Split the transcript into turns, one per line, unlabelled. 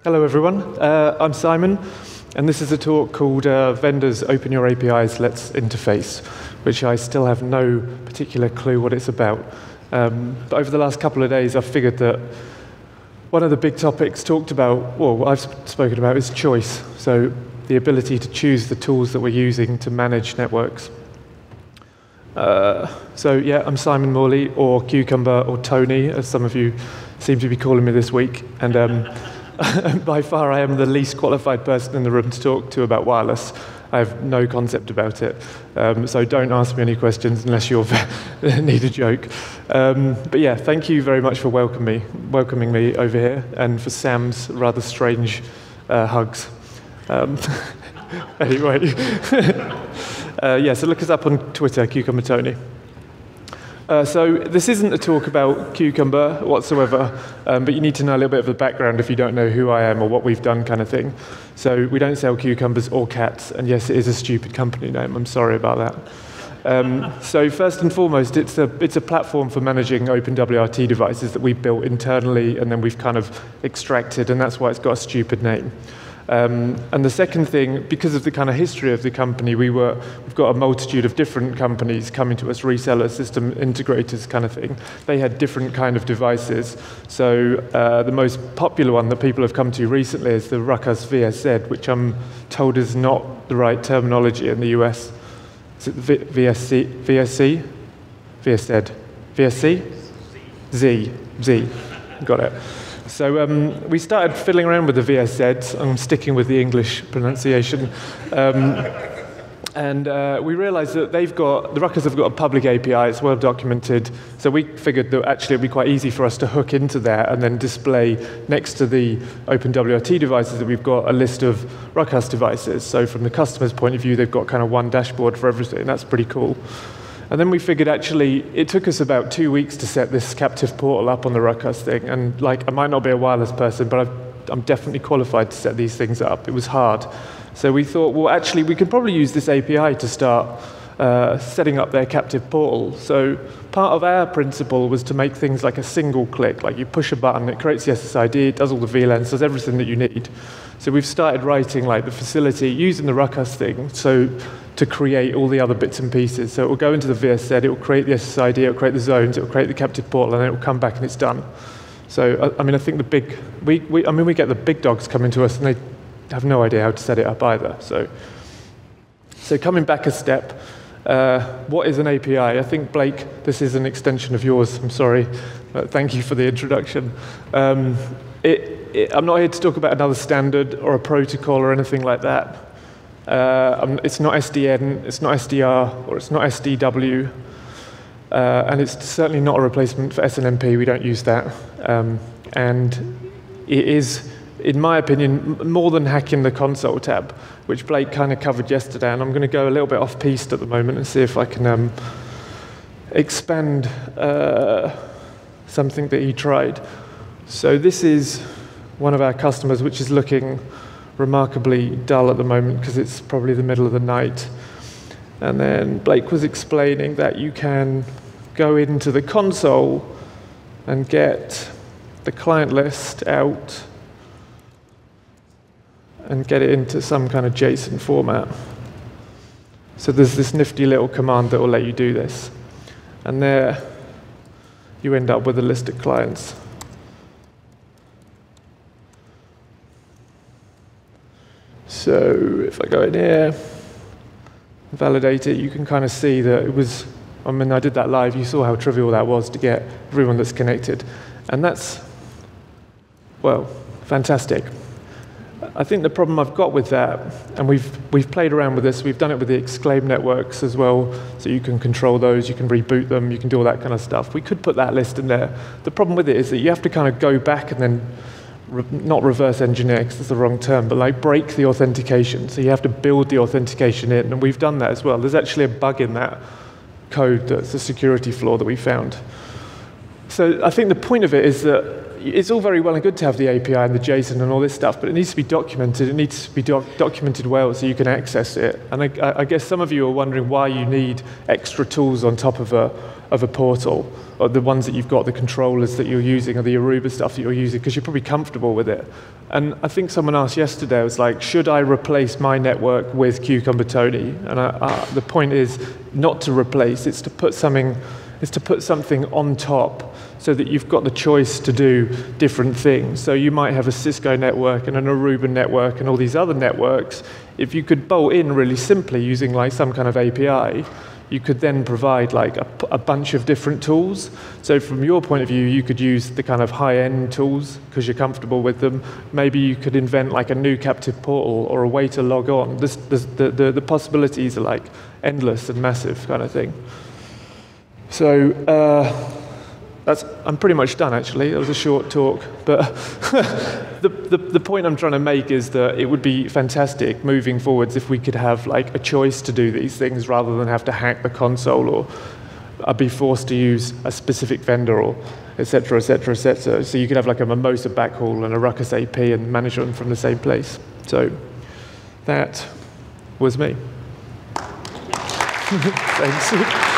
Hello everyone, I'm Simon, and this is a talk called Vendors Open Your APIs, Let's Interface, which I still have no particular clue what it's about. But over the last couple of days I've figured that one of the big topics talked about, well, I've spoken about, is choice. So the ability to choose the tools that we're using to manage networks. So yeah, I'm Simon Morley, or Cucumber, or Tony, as some of you seem to be calling me this week. And by far, I am the least qualified person in the room to talk to about wireless. I have no concept about it. So don't ask me any questions unless you need a joke. But yeah, thank you very much for welcoming me over here, and for Sam's rather strange hugs. Anyway, yeah, so look us up on Twitter, Cucumber Tony. So this isn't a talk about Cucumber whatsoever, but you need to know a little bit of the background if you don't know who I am or what we've done, kind of thing. So we don't sell cucumbers or cats, and yes, it is a stupid company name. I'm sorry about that. So first and foremost, it's a platform for managing open WRT devices that we built internally, and then we've kind of extracted, and that's why it's got a stupid name. And the second thing, because of the kind of history of the company, we've got a multitude of different companies coming to us, resellers, system integrators kind of thing. They had different kind of devices. So the most popular one that people have come to recently is the Ruckus VSZ, which I'm told is not the right terminology in the US. Is it VSC? VSC? VSZ? VSC? Z. Got it. So we started fiddling around with the VSZs. I'm sticking with the English pronunciation. And we realized that the Ruckus have got a public API, it's well documented. So we figured that actually it'd be quite easy for us to hook into there and then display next to the OpenWRT devices that we've got a list of Ruckus devices. So from the customer's point of view, they've got kind of one dashboard for everything. That's pretty cool. And then we figured, actually, it took us about 2 weeks to set this captive portal up on the Ruckus thing. And like, I might not be a wireless person, but I'm definitely qualified to set these things up. It was hard. So we thought, well, actually, we could probably use this API to start setting up their captive portal. So part of our principle was to make things like a single click. Like you push a button, it creates the SSID, it does all the VLANs, does everything that you need. So we've started writing like the facility using the Ruckus thing to create all the other bits and pieces. So it will go into the VSZ, it will create the SSID, it will create the zones, it will create the captive portal, and then it will come back and it's done. So I mean, I think we get the big dogs coming to us and they have no idea how to set it up either. So coming back a step, what is an API? I think, Blake, this is an extension of yours. I'm sorry, but thank you for the introduction. I'm not here to talk about another standard or a protocol or anything like that. It's not SDN, it's not SDR, or it's not SDW, and it's certainly not a replacement for SNMP. We don't use that. And it is, in my opinion, more than hacking the console tab, which Blake kind of covered yesterday, and I'm going to go a little bit off-piste at the moment and see if I can expand something that he tried. So this is one of our customers, which is looking remarkably dull at the moment because it's probably the middle of the night. And then Blake was explaining that you can go into the console and get the client list out and get it into some kind of JSON format. So there's this nifty little command that will let you do this. And there you end up with a list of clients. So if I go in here, validate it, you can kind of see that it was, I mean, I did that live, you saw how trivial that was to get everyone that's connected. And that's, well, fantastic. I think the problem I've got with that, and we've played around with this, we've done it with the Exclaim networks as well, so you can control those, you can reboot them, you can do all that kind of stuff. We could put that list in there. The problem with it is that you have to kind of go back and then not reverse engineer, because that's the wrong term, but like break the authentication. So you have to build the authentication in, and we've done that as well. There's actually a bug in that code that's a security flaw that we found. So I think the point of it is that it's all very well and good to have the API and the JSON and all this stuff, but it needs to be documented. It needs to be documented well so you can access it. And I guess some of you are wondering why you need extra tools on top of a portal. or the ones that you've got, the controllers that you're using, or the Aruba stuff that you're using, because you're probably comfortable with it. And I think someone asked yesterday, I was like, should I replace my network with Cucumber Tony? And the point is not to replace, it's to put something on top so that you've got the choice to do different things. So you might have a Cisco network and an Aruba network and all these other networks. If you could bolt in really simply using like some kind of API, you could then provide like a bunch of different tools. So from your point of view, you could use the kind of high-end tools because you're comfortable with them. Maybe you could invent like a new captive portal or a way to log on. The possibilities are like endless and massive kind of thing. So I'm pretty much done, actually. It was a short talk. But the point I'm trying to make is that it would be fantastic moving forwards if we could have like a choice to do these things rather than have to hack the console or be forced to use a specific vendor or et cetera, et cetera, et cetera. So you could have like a Mimosa backhaul and a Ruckus AP and manage them from the same place. So that was me. Thanks.